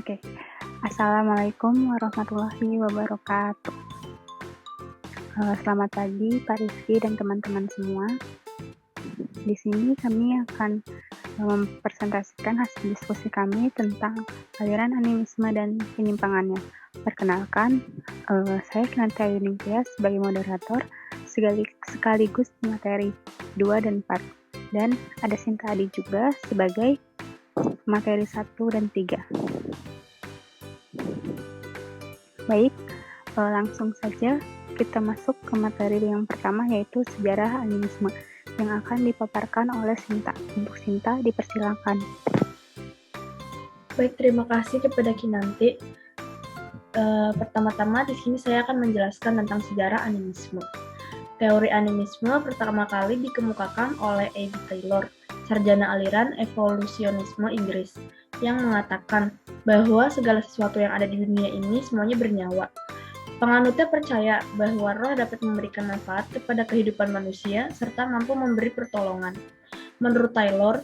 Oke, Assalamualaikum warahmatullahi wabarakatuh. Selamat pagi Pak Rizky dan teman-teman semua. Di sini kami akan mempresentasikan hasil diskusi kami tentang aliran animisme dan penyimpangannya. Perkenalkan, saya Kinantia Yuningtyas sebagai moderator sekaligus materi 2 dan 4. Dan ada Sinta Adi juga sebagai materi 1 dan 3. Baik, langsung saja kita masuk ke materi yang pertama, yaitu sejarah animisme yang akan dipaparkan oleh Sinta. Untuk Sinta, dipersilakan. Baik, terima kasih kepada Kinanti. Pertama-tama di sini saya akan menjelaskan tentang sejarah animisme. Teori animisme pertama kali dikemukakan oleh A.B. Taylor, sarjana aliran evolusionisme Inggris, yang mengatakan bahwa segala sesuatu yang ada di dunia ini semuanya bernyawa. Penganutnya percaya bahwa roh dapat memberikan manfaat kepada kehidupan manusia serta mampu memberi pertolongan. Menurut Taylor,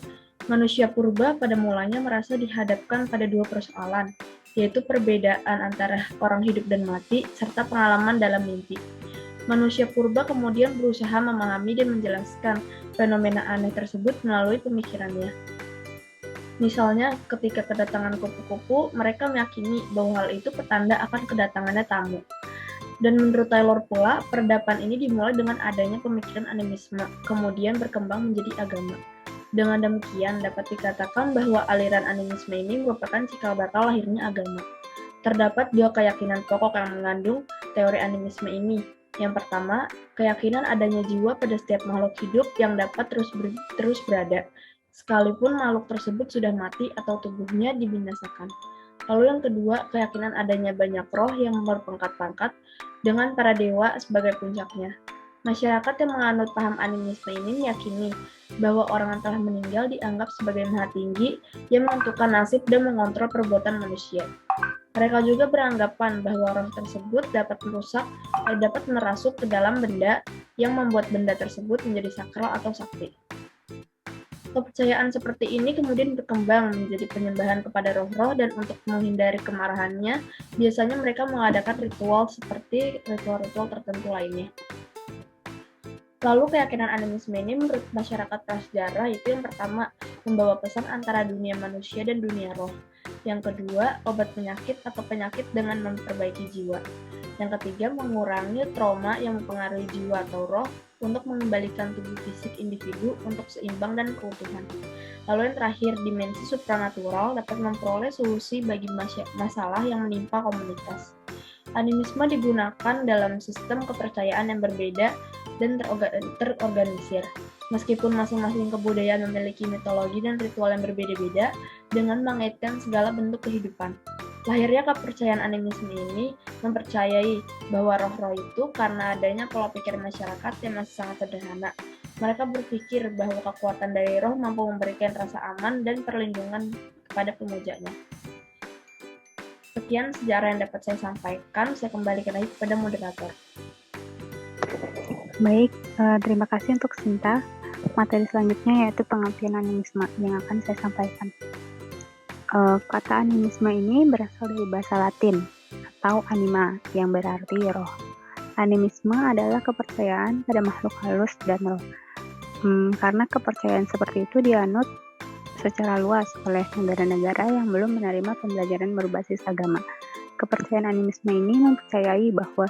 manusia purba pada mulanya merasa dihadapkan pada dua persoalan, yaitu perbedaan antara orang hidup dan mati serta pengalaman dalam mimpi. Manusia purba kemudian berusaha memahami dan menjelaskan fenomena aneh tersebut melalui pemikirannya. Misalnya, ketika kedatangan kupu-kupu, mereka meyakini bahwa hal itu petanda akan kedatangannya tamu. Dan menurut Taylor pula, peradaban ini dimulai dengan adanya pemikiran animisme, kemudian berkembang menjadi agama. Dengan demikian, dapat dikatakan bahwa aliran animisme ini merupakan cikal bakal lahirnya agama. Terdapat dua keyakinan pokok yang mengandung teori animisme ini. Yang pertama, keyakinan adanya jiwa pada setiap makhluk hidup yang dapat terus berada, sekalipun makhluk tersebut sudah mati atau tubuhnya dibinasakan. Lalu yang kedua, keyakinan adanya banyak roh yang berpangkat-pangkat dengan para dewa sebagai puncaknya. Masyarakat yang menganut paham animisme ini meyakini bahwa orang yang telah meninggal dianggap sebagai maha tinggi yang menentukan nasib dan mengontrol perbuatan manusia. Mereka juga beranggapan bahwa roh tersebut dapat merasuk ke dalam benda yang membuat benda tersebut menjadi sakral atau sakti. Kepercayaan seperti ini kemudian berkembang menjadi penyembahan kepada roh-roh, dan untuk menghindari kemarahannya, biasanya mereka mengadakan ritual seperti ritual-ritual tertentu lainnya. Lalu keyakinan animisme ini menurut masyarakat prasejarah itu yang pertama, membawa pesan antara dunia manusia dan dunia roh. Yang kedua, obat penyakit atau penyakit dengan memperbaiki jiwa. Yang ketiga, mengurangi trauma yang mempengaruhi jiwa atau roh untuk mengembalikan tubuh fisik individu untuk seimbang dan keutuhan. Lalu yang terakhir, dimensi supranatural dapat memperoleh solusi bagi masalah yang menimpa komunitas. Animisme digunakan dalam sistem kepercayaan yang berbeda dan terorganisir. Meskipun masing-masing kebudayaan memiliki mitologi dan ritual yang berbeda-beda dengan mengaitkan segala bentuk kehidupan. Lahirnya kepercayaan animisme ini mempercayai bahwa roh-roh itu karena adanya pola pikir masyarakat yang masih sangat sederhana. Mereka berpikir bahwa kekuatan dari roh mampu memberikan rasa aman dan perlindungan kepada pemujanya. Sekian sejarah yang dapat saya sampaikan. Saya kembalikan lagi kepada moderator. Baik, terima kasih untuk Sinta. Materi selanjutnya yaitu pengertian animisme yang akan saya sampaikan. Kata animisme ini berasal dari bahasa Latin atau anima yang berarti roh. Animisme adalah kepercayaan pada makhluk halus dan roh. Karena kepercayaan seperti itu dianut secara luas oleh negara-negara yang belum menerima pembelajaran berbasis agama. Kepercayaan animisme ini mempercayai bahwa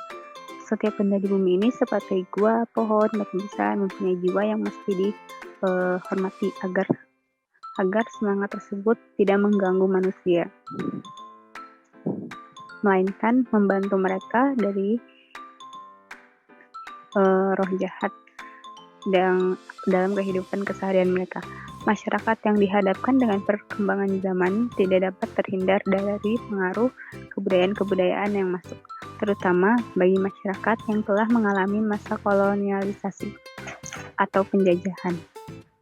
setiap benda di bumi ini seperti gua, pohon, batu besar mempunyai jiwa yang mesti dihormati agar semangat tersebut tidak mengganggu manusia, melainkan membantu mereka dari roh jahat dalam kehidupan keseharian mereka. Masyarakat yang dihadapkan dengan perkembangan zaman tidak dapat terhindar dari pengaruh kebudayaan-kebudayaan yang masuk, terutama bagi masyarakat yang telah mengalami masa kolonialisasi atau penjajahan,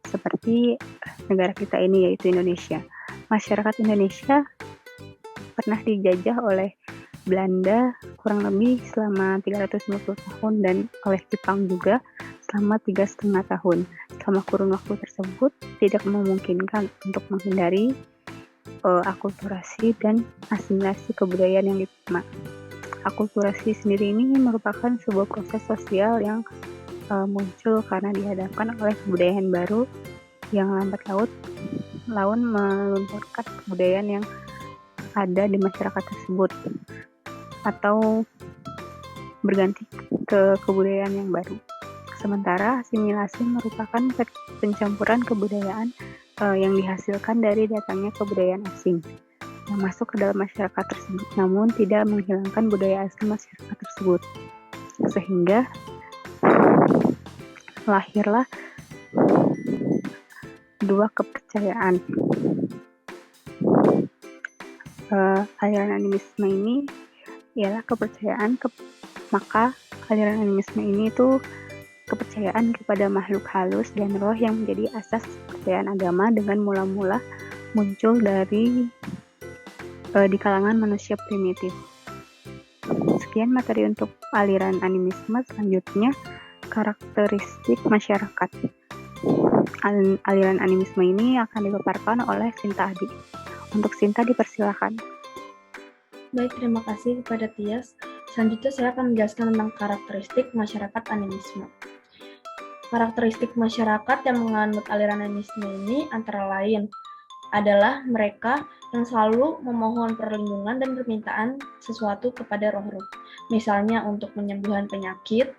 seperti negara kita ini yaitu Indonesia. Masyarakat Indonesia pernah dijajah oleh Belanda kurang lebih selama 350 tahun dan oleh Jepang juga selama 3,5 tahun. Selama kurun waktu tersebut tidak memungkinkan untuk menghindari akulturasi dan asimilasi kebudayaan yang diterima. Akulturasi sendiri ini merupakan sebuah proses sosial yang muncul karena dihadapkan oleh kebudayaan baru yang lambat laun melunturkan kebudayaan yang ada di masyarakat tersebut atau berganti ke kebudayaan yang baru. Sementara asimilasi merupakan pencampuran kebudayaan yang dihasilkan dari datangnya kebudayaan asing yang masuk ke dalam masyarakat tersebut, namun tidak menghilangkan budaya asli masyarakat tersebut. Sehingga lahirlah dua kepercayaan. Aliran animisme ini ialah kepercayaan, maka aliran animisme ini itu kepercayaan kepada makhluk halus dan roh yang menjadi asas kepercayaan agama dengan mula-mula muncul dari di kalangan manusia primitif. Sekian materi untuk aliran animisme. Selanjutnya, karakteristik masyarakat. Aliran animisme ini akan dipaparkan oleh Sinta Adi. Untuk Sinta dipersilakan. Baik, terima kasih kepada Tias. Selanjutnya saya akan menjelaskan tentang karakteristik masyarakat animisme. Karakteristik masyarakat yang menganut aliran animisme ini antara lain adalah mereka yang selalu memohon perlindungan dan permintaan sesuatu kepada roh-roh. Misalnya untuk penyembuhan penyakit,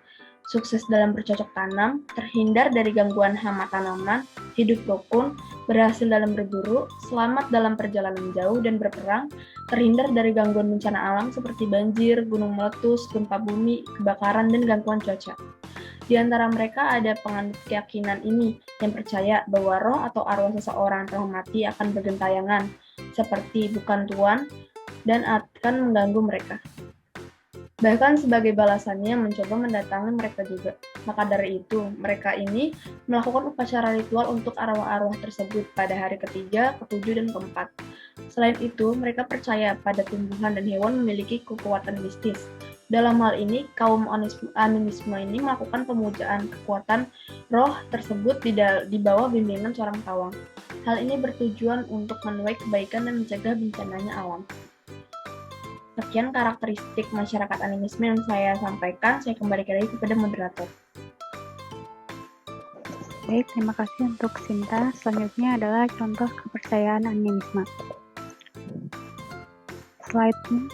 sukses dalam bercocok tanam, terhindar dari gangguan hama tanaman, hidup rukun, berhasil dalam berburu, selamat dalam perjalanan jauh dan berperang, terhindar dari gangguan bencana alam seperti banjir, gunung meletus, gempa bumi, kebakaran, dan gangguan cuaca. Di antara mereka ada penganut keyakinan ini yang percaya bahwa roh atau arwah seseorang telah mati akan bergentayangan, seperti bukan tuan, dan akan mengganggu mereka. Bahkan sebagai balasannya mencoba mendatangi mereka juga. Maka dari itu, mereka ini melakukan upacara ritual untuk arwah-arwah tersebut pada hari ketiga, ketujuh, dan keempat. Selain itu, mereka percaya pada tumbuhan dan hewan memiliki kekuatan mistis. Dalam hal ini, kaum animisme ini melakukan pemujaan kekuatan roh tersebut di bawah bimbingan seorang pawang. Hal ini bertujuan untuk menuai kebaikan dan mencegah bencananya alam. Sekian karakteristik masyarakat animisme yang saya sampaikan. Saya kembalikan lagi kepada moderator. Baik, terima kasih untuk Sinta. Selanjutnya adalah contoh kepercayaan animisme. Slide-nya.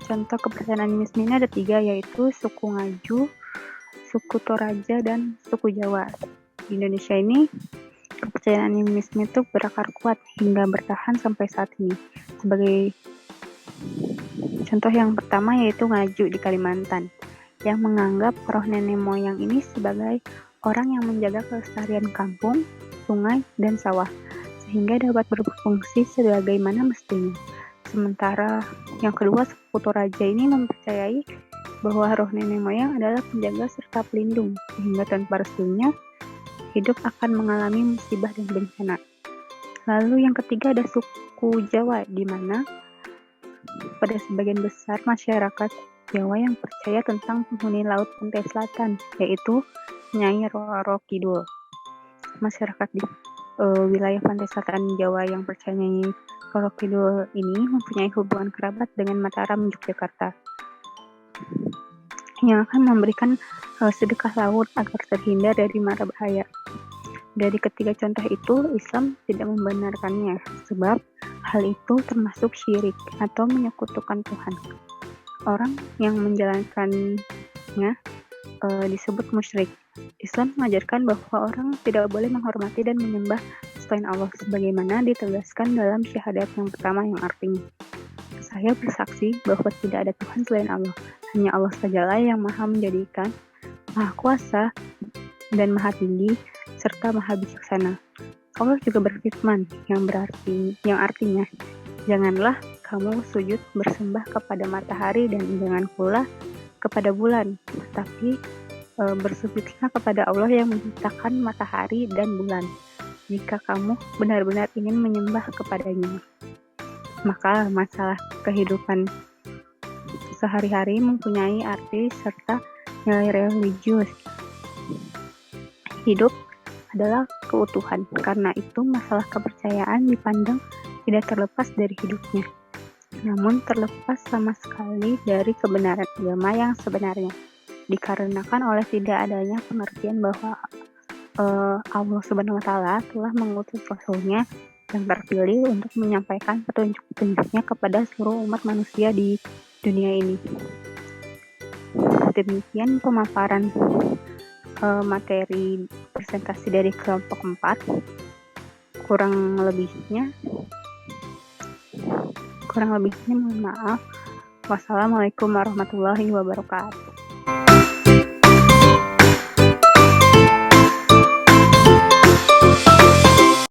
Contoh kepercayaan animisme ini ada 3, yaitu suku Ngaju, suku Toraja, dan suku Jawa. Di Indonesia ini, kepercayaan animisme itu berakar kuat hingga bertahan sampai saat ini. Sebagai contoh yang pertama yaitu Ngaju di Kalimantan, yang menganggap roh nenek moyang ini sebagai orang yang menjaga kelestarian kampung, sungai, dan sawah, sehingga dapat berfungsi sebagaimana mestinya. Sementara yang kedua, suku Toraja ini mempercayai bahwa roh nenek moyang adalah penjaga serta pelindung, sehingga tanpa restunya hidup akan mengalami musibah dan bencana. Lalu yang ketiga ada suku Jawa, di mana pada sebagian besar masyarakat Jawa yang percaya tentang penghuni laut pantai selatan, yaitu Nyai Roro Kidul. Masyarakat di wilayah pantai selatan Jawa yang percaya Nyai Roro Kidul ini mempunyai hubungan kerabat dengan Mataram, Yogyakarta, yang akan memberikan sedekah laut agar terhindar dari mara bahaya. Dari ketiga contoh itu, Islam tidak membenarkannya, sebab hal itu termasuk syirik atau menyekutukan Tuhan. Orang yang menjalankannya disebut musyrik. Islam mengajarkan bahwa orang tidak boleh menghormati dan menyembah selain Allah, sebagaimana ditegaskan dalam syahadat yang pertama yang artinya, saya bersaksi bahwa tidak ada Tuhan selain Allah. Hanya Allah sajalah yang maha menjadikan, maha kuasa, dan maha tinggi, serta maha bijaksana. Allah juga berfirman yang artinya, janganlah kamu sujud bersembah kepada matahari dan jangan pula kepada bulan, tetapi bersujudlah kepada Allah yang menciptakan matahari dan bulan, jika kamu benar-benar ingin menyembah kepadanya. Maka masalah kehidupan sehari-hari mempunyai arti serta nilai religius. Hidup adalah keutuhan. Karena itu, masalah kepercayaan dipandang tidak terlepas dari hidupnya, namun terlepas sama sekali dari kebenaran agama yang sebenarnya. Dikarenakan oleh tidak adanya pengertian bahwa Allah Subhanahu wa Ta'ala telah mengutus Rasul-Nya yang terpilih untuk menyampaikan petunjuk-petunjuknya kepada seluruh umat manusia di dunia ini. Demikian pemaparan materi presentasi dari kelompok 4. Kurang lebihnya mohon maaf. Wassalamualaikum warahmatullahi wabarakatuh.